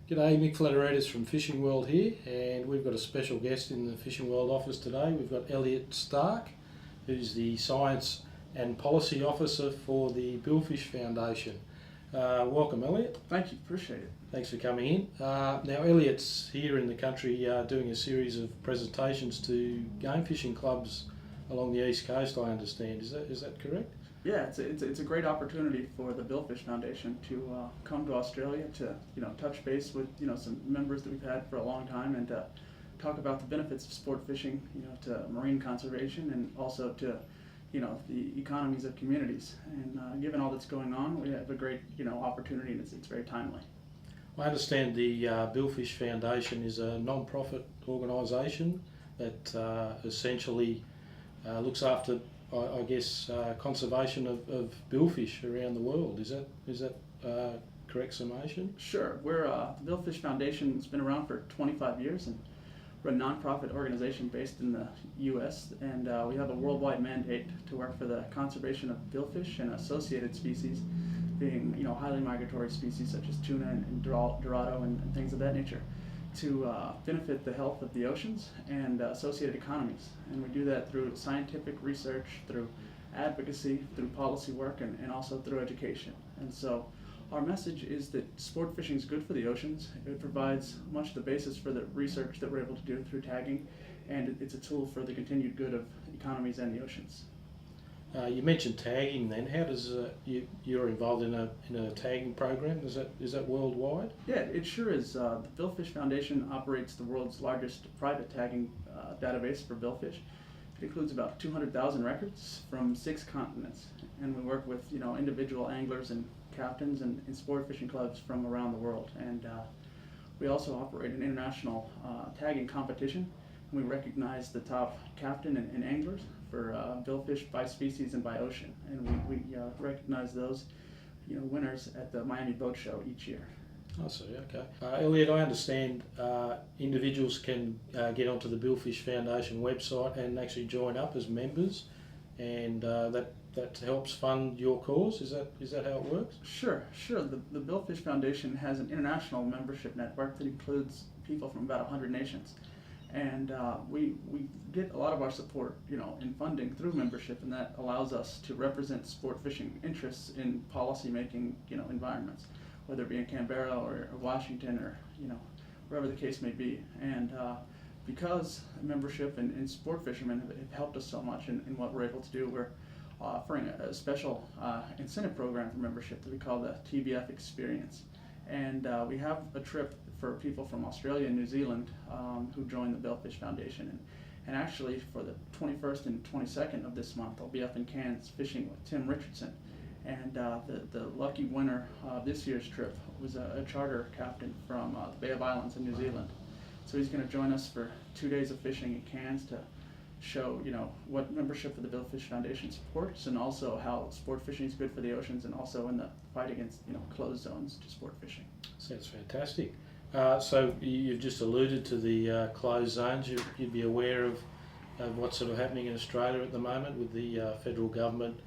G'day, Mick Fletoridis from Fishing World here, and we've got a special guest in the Fishing World office today. We've got Elliot Stark, who's the Science and Policy Officer for the Billfish Foundation. Welcome, Elliot. Thank you, appreciate it. Thanks for coming in. Now, Elliot's here in the country doing a series of presentations to game fishing clubs along the East Coast, I understand. Is that correct? Yeah, it's a great opportunity for the Billfish Foundation to come to Australia to touch base with some members that we've had for a long time and to talk about the benefits of sport fishing to marine conservation and also to the economies of communities. And given all that's going on, we have a great opportunity, and it's very timely. I understand the Billfish Foundation is a non-profit organisation that essentially looks after, I guess, conservation of billfish around the world. Is that correct summation? Sure. We're the Billfish Foundation has been around for 25 years, and we're a non-profit organization based in the U.S. and we have a worldwide mandate to work for the conservation of billfish and associated species, being highly migratory species such as tuna and dorado and things of that nature, to benefit the health of the oceans and associated economies. And we do that through scientific research, through advocacy, through policy work, and also through education. And so our message is that sport fishing is good for the oceans. It provides much of the basis for the research that we're able to do through tagging, and it's a tool for the continued good of economies and the oceans. You mentioned tagging. Then, how does you're involved in a tagging program? Is that worldwide? Yeah, it sure is. The Billfish Foundation operates the world's largest private tagging database for billfish. It includes about 200,000 records from 6 continents, and we work with individual anglers and captains and sport fishing clubs from around the world. And we also operate an international tagging competition. We recognize the top captain and anglers for billfish by species and by ocean, and we recognize those winners at the Miami Boat Show each year. I see. Okay. Elliot, I understand individuals can get onto the Billfish Foundation website and actually join up as members, and that helps fund your cause. Is that how it works? Sure. The Billfish Foundation has an international membership network that includes people from about 100 nations. And we get a lot of our support, in funding through membership, and that allows us to represent sport fishing interests in policy-making, environments, whether it be in Canberra or Washington or, wherever the case may be. And because membership and sport fishermen have helped us so much in what we're able to do, we're offering a special incentive program for membership that we call the TBF Experience. And we have a trip for people from Australia and New Zealand who join the Billfish Foundation. And actually, for the 21st and 22nd of this month, I'll be up in Cairns fishing with Tim Richardson. And the lucky winner of this year's trip was a charter captain from the Bay of Islands in New Zealand. So he's going to join us for 2 days of fishing in Cairns to show what membership of the Billfish Foundation supports, and also how sport fishing is good for the oceans, and also in the fight against closed zones to sport fishing. Sounds fantastic. So you've just alluded to the closed zones. You'd be aware of what's sort of happening in Australia at the moment with the federal government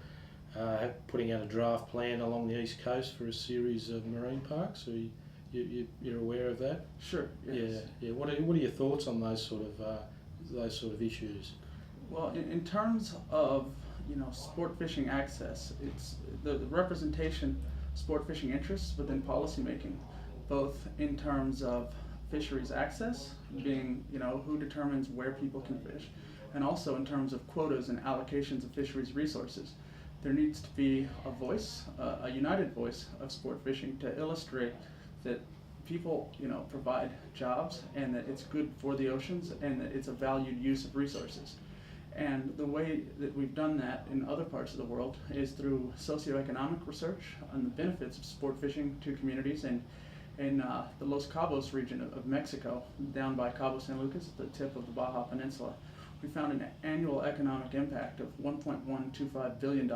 putting out a draft plan along the East Coast for a series of marine parks. So you're aware of that? Sure. Yes. Yeah. What are your thoughts on those sort of issues? Well, in terms of sport fishing access, it's the representation of sport fishing interests within policymaking, both in terms of fisheries access, being who determines where people can fish, and also in terms of quotas and allocations of fisheries resources. There needs to be a voice, a united voice of sport fishing to illustrate that people provide jobs, and that it's good for the oceans, and that it's a valued use of resources. And the way that we've done that in other parts of the world is through socioeconomic research on the benefits of sport fishing to communities. And in the Los Cabos region of Mexico, down by Cabo San Lucas, at the tip of the Baja Peninsula, we found an annual economic impact of $1.125 billion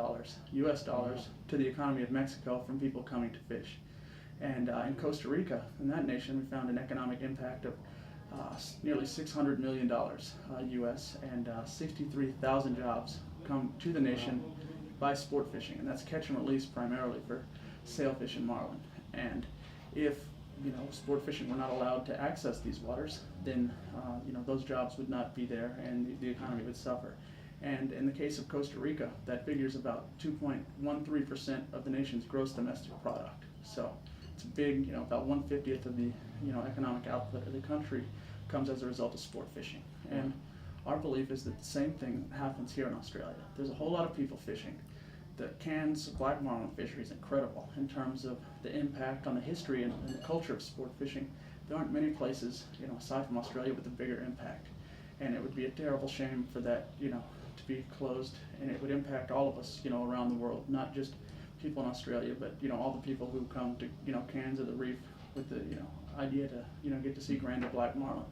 US dollars to the economy of Mexico from people coming to fish. And in Costa Rica, in that nation, we found an economic impact of nearly $600 million US, and 63,000 jobs come to the nation by sport fishing, and that's catch and release primarily for sailfish and marlin. And if sport fishing were not allowed to access these waters, then those jobs would not be there, and the economy would suffer. And in the case of Costa Rica, that figures about 2.13% of the nation's gross domestic product. So it's a big, about 1/50th of the economic output of the country comes as a result of sport fishing. And our belief is that the same thing happens here in Australia. There's a whole lot of people fishing. The Cairns black marlin fishery is incredible in terms of the impact on the history and the culture of sport fishing. There aren't many places, aside from Australia, with a bigger impact. And it would be a terrible shame for that, to be closed, and it would impact all of us, around the world, not just people in Australia, but all the people who come to Cairns or the reef with the idea to get to see grander black marlin.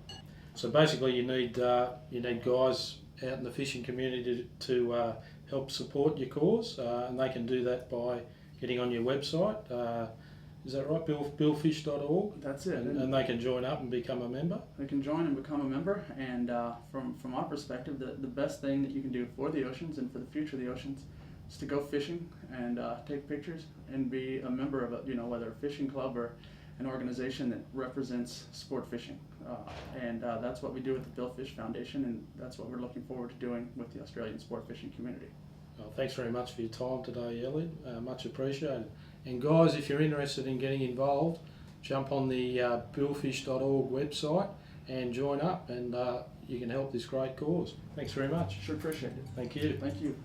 So basically, you need guys out in the fishing community to help support your cause, and they can do that by getting on your website. Is that right? Billfish.org. That's it. And they can join up and become a member. They can join and become a member. And from our perspective, the best thing that you can do for the oceans and for the future of the oceans is to go fishing and take pictures and be a member of whether a fishing club or an organization that represents sport fishing. And that's what we do with the Billfish Foundation, and that's what we're looking forward to doing with the Australian sport fishing community. Well, thanks very much for your time today, Elliot. Much appreciated. And guys, if you're interested in getting involved, jump on the billfish.org website and join up, and you can help this great cause. Thanks very much. Sure appreciate it. Thank you. Thank you.